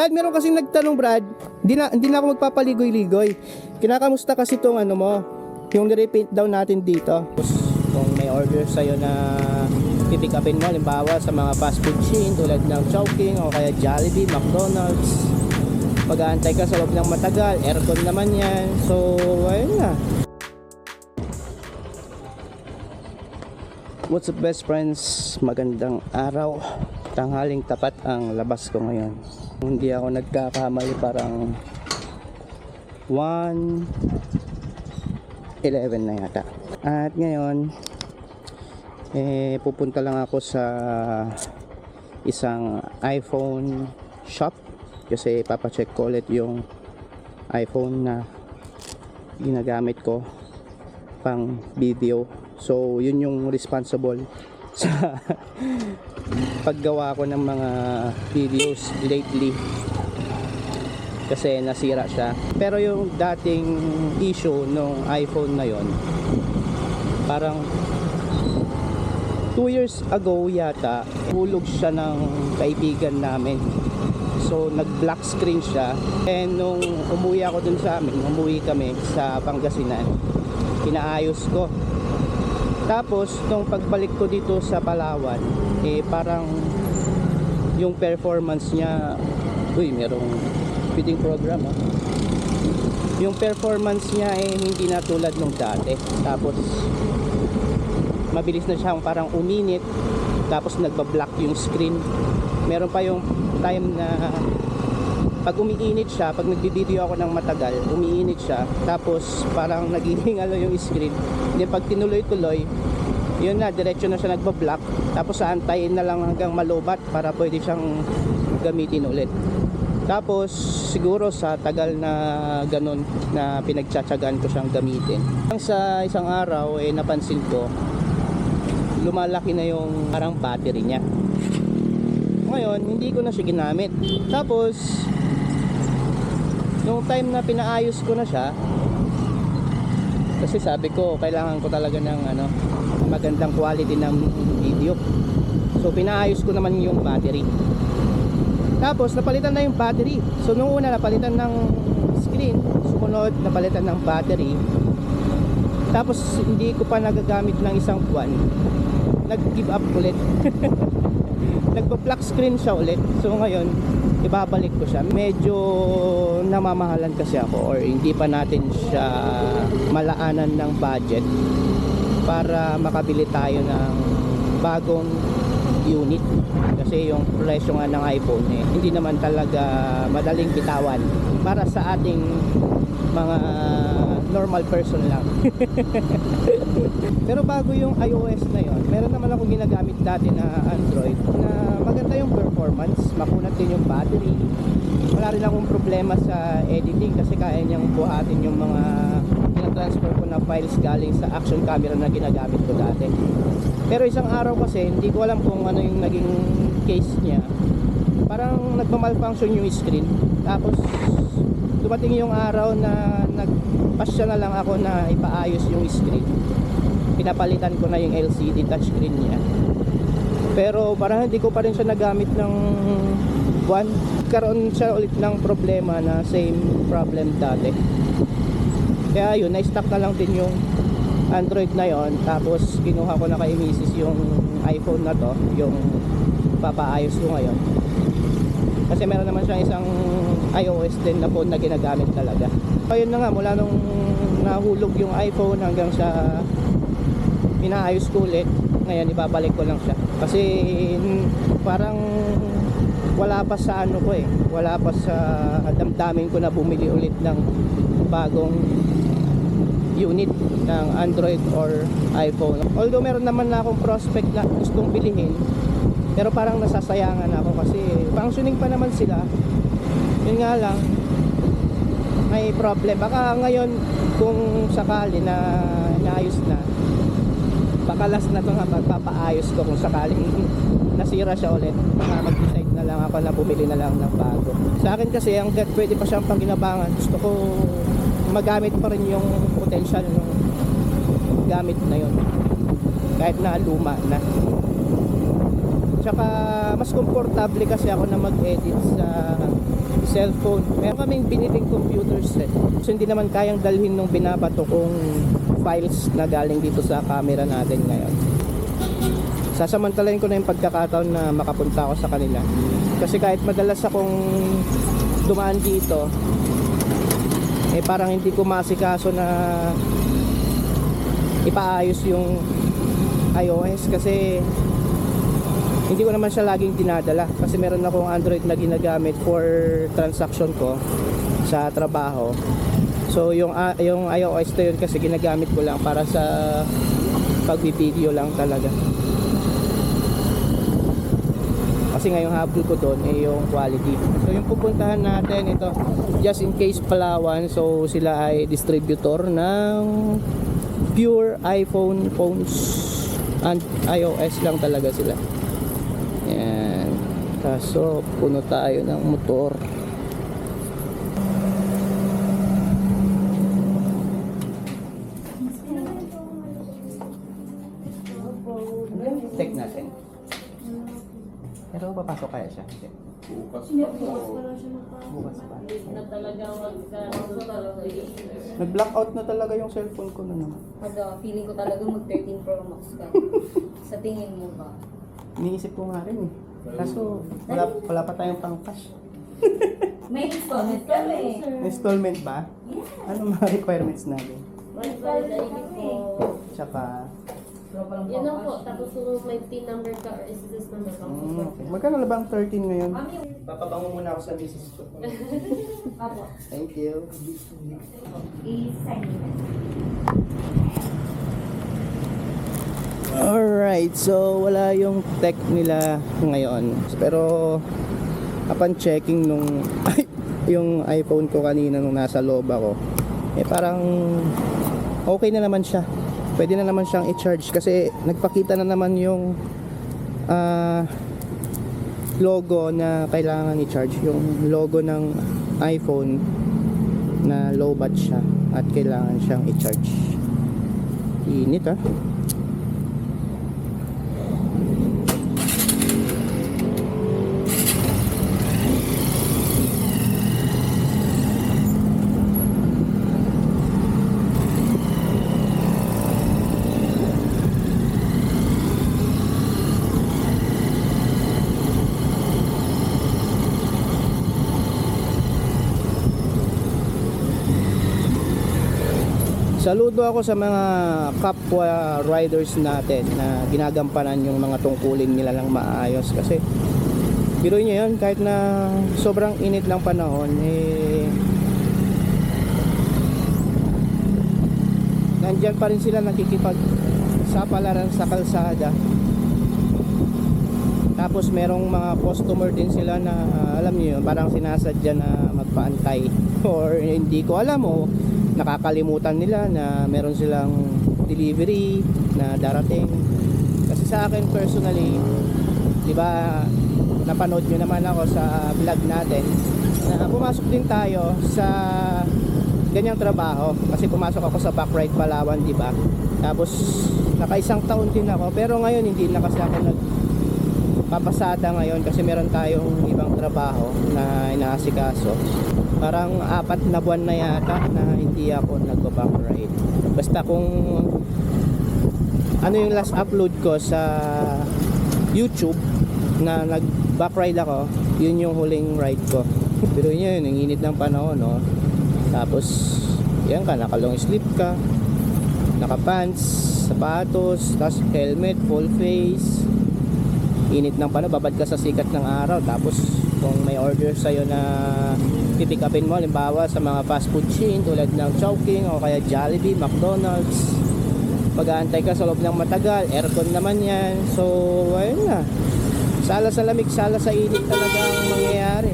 Brad, meron kasing nagtanong, Brad, hindi na ako magpapaligoy-ligoy. Kinakamusta kasi tong ano mo, yung repaint daw natin dito. Kung may order sa'yo na pipick upin mo, halimbawa sa mga fast food chain tulad ng Chowking o kaya Jollibee, McDonald's, mag-aantay ka sa loob ng matagal, aircon naman yan. So, ayun na. What's up best friends? Magandang araw. Tanghaling tapat ang labas ko ngayon. Hindi ako nagkakamali, parang 1:11 na yata. At ngayon pupunta lang ako sa isang iPhone shop kasi papacheck ko ulit yung iPhone na ginagamit ko pang video. So yun yung responsible sa paggawa ko ng mga videos lately kasi nasira siya. Pero yung dating issue nung iPhone na yon, parang 2 years ago yata, hulog siya ng kaibigan namin. So nag black screen siya, and nung umuwi ako dun sa amin, umuwi kami sa Pangasinan, pinaayos ko. Tapos nung pagbalik ko dito sa Palawan, parang yung performance niya, merong feeding program, yung performance niya hindi na tulad nung dati. Tapos mabilis na siyang parang uminit, tapos nagba-block yung screen. Meron pa yung time na pag umiinit siya, pag nagbi-video ako ng matagal, umiinit siya, tapos parang naghihingalo yung screen. Then pag tinuloy-tuloy, yun na, diretso na siya nagba-block, tapos aantayin na lang hanggang malubat para pwede siyang gamitin ulit. Tapos siguro sa tagal na ganun na pinagtsatsagaan ko siyang gamitin, sa isang araw napansin ko lumalaki na yung parang battery niya. Ngayon hindi ko na siya ginamit. Tapos nung time na pinaayos ko na siya, kasi sabi ko kailangan ko talaga ng magandang quality ng video, so pinaayos ko naman yung battery. Tapos napalitan na yung battery. So nung una napalitan ng screen, sumunod napalitan ng battery. Tapos hindi ko pa nagagamit ng isang buwan, nag-give up ulit. Nagpa-black screen siya ulit. So ngayon ibabalik ko siya. Medyo namamahalan kasi ako, or hindi pa natin siya malaanan ng budget para makabili tayo ng bagong unit. Kasi yung presyo nga ng iPhone hindi naman talaga madaling bitawan para sa ating mga normal person lang. Pero bago yung iOS na yon, meron naman ako ginagamit dati na Android na maganda yung performance, makunat din yung battery. Wala rin akong problema sa editing kasi kaya niyang buhatin yung mga transfer ko na files galing sa action camera na ginagamit ko dati. Pero isang araw kasi hindi ko alam kung ano yung naging case niya, parang nagpa-malfunction yung screen. Tapos dumating yung araw na nagpasya na lang ako na ipaayos yung screen. Pinapalitan ko na yung LCD touchscreen niya, pero parang hindi ko pa rin siya nagamit ng buwan. Karoon siya ulit ng problema na same problem dati. Kaya yun, na-stock na lang din yung Android na yon. Tapos kinuha ko na kay Mrs. yung iPhone na to, yung papaayos ko ngayon. Kasi meron naman siyang isang iOS din na phone na ginagamit talaga. Ayun na nga, mula nung nahulog yung iPhone hanggang sa pinaayos ko ulit, ngayon ibabalik ko lang siya. Kasi parang wala pa sa wala pa sa damdamin ko na bumili ulit ng bagong unit ng Android or iPhone. Although meron naman na akong prospect na gustong bilihin, pero parang nasasayangan ako kasi functioning pa naman sila. Yun nga lang, may problem. Baka ngayon kung sakali na naayos na, baka last na ito nga magpapaayos ko kung sakaling nasira siya ulit. Baka mag-decide na lang ako na bumili na lang ng bago. Sa akin kasi hanggat pwede pa siyang panginabangan, gusto ko magamit pa rin yung potential ng gamit na yun kahit na luma na. Tsaka mas komportable kasi ako na mag-edit sa cellphone. Meron kaming biniling computers eh. So hindi naman kayang dalhin nung binabato kong files na galing dito sa camera natin ngayon. Sasamantalahin ko na yung pagkakataon na makapunta ako sa kanila. Kasi kahit madalas akong dumaan dito, eh parang hindi ko masikaso na ipaayos yung iOS kasi hindi ko naman siya laging dinadala kasi meron akong Android na ginagamit for transaction ko sa trabaho. So yung iOS na yun kasi ginagamit ko lang para sa pag-video lang talaga. Kasi ngayong habol ko doon eh yung quality. So yung pupuntahan natin ito, just in case Palawan. So sila ay distributor ng pure iPhone phones and iOS lang talaga sila. Yan. Kaso puno tayo ng motor. Check natin. Pero papasok kaya siya? Hindi. Bukas pa. Na talaga Nag-blackout na talaga yung cellphone ko na naman. feeling ko talaga mag 13 Pro Max ka. Sa tingin mo ba? Iniisip ko nga rin eh. Kaso wala pa tayong pang-cash. May installment kami. Installment ba? Ano mga requirements natin? Valid ID po. Tsaka, Yun lang po. Tapos kung may PIN number ka or SSS number ka. okay. Magkano na bang 13 ngayon? Papabango muna ako sa misis ko. Apo. Thank you. I-sign. Alright, so wala yung tech nila ngayon. Pero upon checking nung yung iPhone ko kanina nung nasa loob ako, eh parang okay na naman siya. Pwede na naman siyang i-charge kasi nagpakita na naman yung logo na kailangan i-charge, yung logo ng iPhone na low batch siya at kailangan siyang i-charge. Init ah. Saludo ako sa mga kapwa riders natin na ginagampanan yung mga tungkulin nila lang maayos kasi biruin nyo yun, kahit na sobrang init ng panahon eh nandyan pa rin sila nakikipagsapalaran sa kalsada. Tapos merong mga customer din sila na alam niyo yun, parang sinasadya na magpaantay or hindi ko alam o nakakalimutan nila na meron silang delivery na darating. Kasi sa akin personally, di ba napanood nyo naman ako sa vlog natin na pumasok din tayo sa ganyang trabaho kasi pumasok ako sa Backride Palawan, di ba? Tapos naka-isang taon din ako pero ngayon hindi na kasi ako nagpapasada ngayon kasi meron tayong ibang trabaho na inaasikaso. Parang 4 na buwan na yata na hindi ako nagpa-backride. Basta kung ano yung last upload ko sa YouTube na nag-backride ako, yun yung huling ride ko. Pero yun, ang init ng panahon, no? Tapos yan ka, naka long sleeve ka, naka pants, sapatos, tapos helmet, full face. Init ng panahon, babad ka sa sikat ng araw. Tapos kung may order sa'yo na pipick upin mo, halimbawa sa mga fast food chain tulad ng Chowking o kaya Jollibee, McDonald's, pag-aantay ka sa loob ng matagal, aircon naman yan. So ayun na, sala sa lamig, sala sa init talaga ang mangyayari.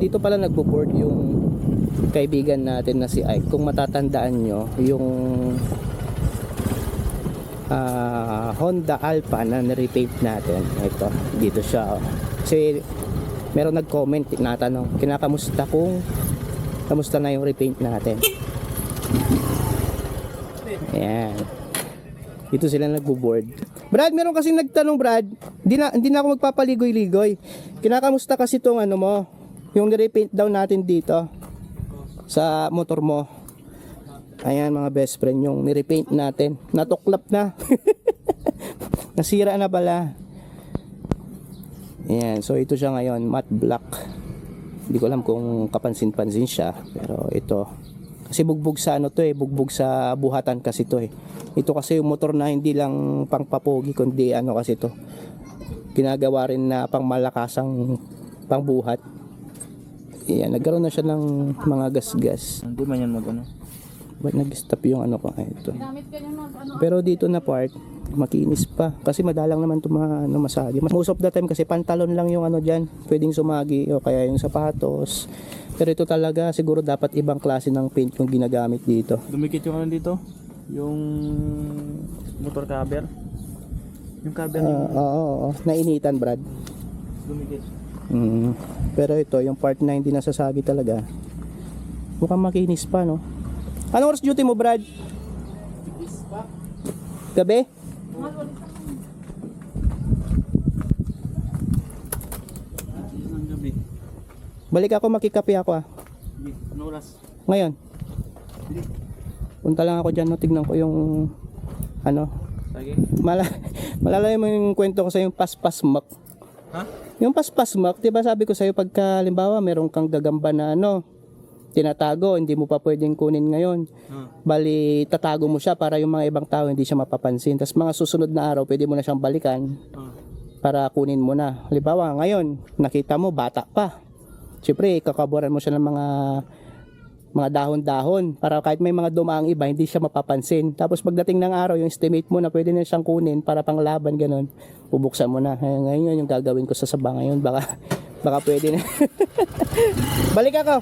dito pala nagbo-board yung kaibigan natin na si Ike. Kung matatandaan nyo, yung Honda Alpha na nirepaint natin. Ito, dito siya. Kasi meron nag-comment, tinatanong, kinakamusta kung kamusta na yung repaint natin. Ayan. Dito sila nagbo-board. Brad, meron kasi nagtanong, Brad. Hindi na ako magpapaligoy-ligoy. Kinakamusta kasi tong ano mo, yung nirepaint daw natin dito sa motor mo. Ayan mga best friend, yung nirepaint natin. Natuklap na. Nasira na pala. Ayan, so ito siya ngayon, matte black. Hindi ko alam kung kapansin-pansin siya, pero ito. Kasi bugbog sa ano to bugbog sa buhatan kasi to Ito kasi yung motor na hindi lang pangpapogi, kundi ano kasi to. Ginagawa rin na pang malakasang pangbuhat. Ayan, nagkaroon na siya ng mga gas-gas. Hindi man yan mag-ano. Ba't nag-stop yung ano ko? Ito. Pero dito na part, makinis pa. Kasi madalang naman ito masagi. Most of the time kasi pantalon lang yung ano dyan. Pwedeng sumagi o kaya yung sapatos. Pero ito talaga siguro dapat ibang klase ng paint yung ginagamit dito. Dumikit yung ano dito? Yung motor cover. Yung cover yung Oo. Nainitan, Brad. dumikit. Pero ito, yung part na hindi nasasagi talaga. Mukhang makinis pa, no? Anong oras duty mo, Brad? Gabi? Ang gabi. Balik ako, makikape ako Ano oras? Ngayon. Punta lang ako dyan, no? Tignan ko yung ano. Sige. Malalay mo yung kwento ko sa yung paspas mak. Ha? Yung paspas mak, diba sabi ko sa'yo pagka halimbawa meron kang gagamba na ano, tinatago, hindi mo pa pwedeng kunin ngayon. Bali, tatago mo siya para yung mga ibang tao hindi siya mapapansin. Tapos mga susunod na araw, pwede mo na siyang balikan para kunin mo na. Halimbawa, ngayon, nakita mo, bata pa. Siyempre, kakaburan mo siya ng mga dahon-dahon para kahit may mga dumaang iba, hindi siya mapapansin. Tapos pagdating ng araw, yung estimate mo na pwede na siyang kunin para panglaban, ganun, bubuksan mo na. Ngayon yung gagawin ko sa saba ngayon. Baka pwede na. Balik ako.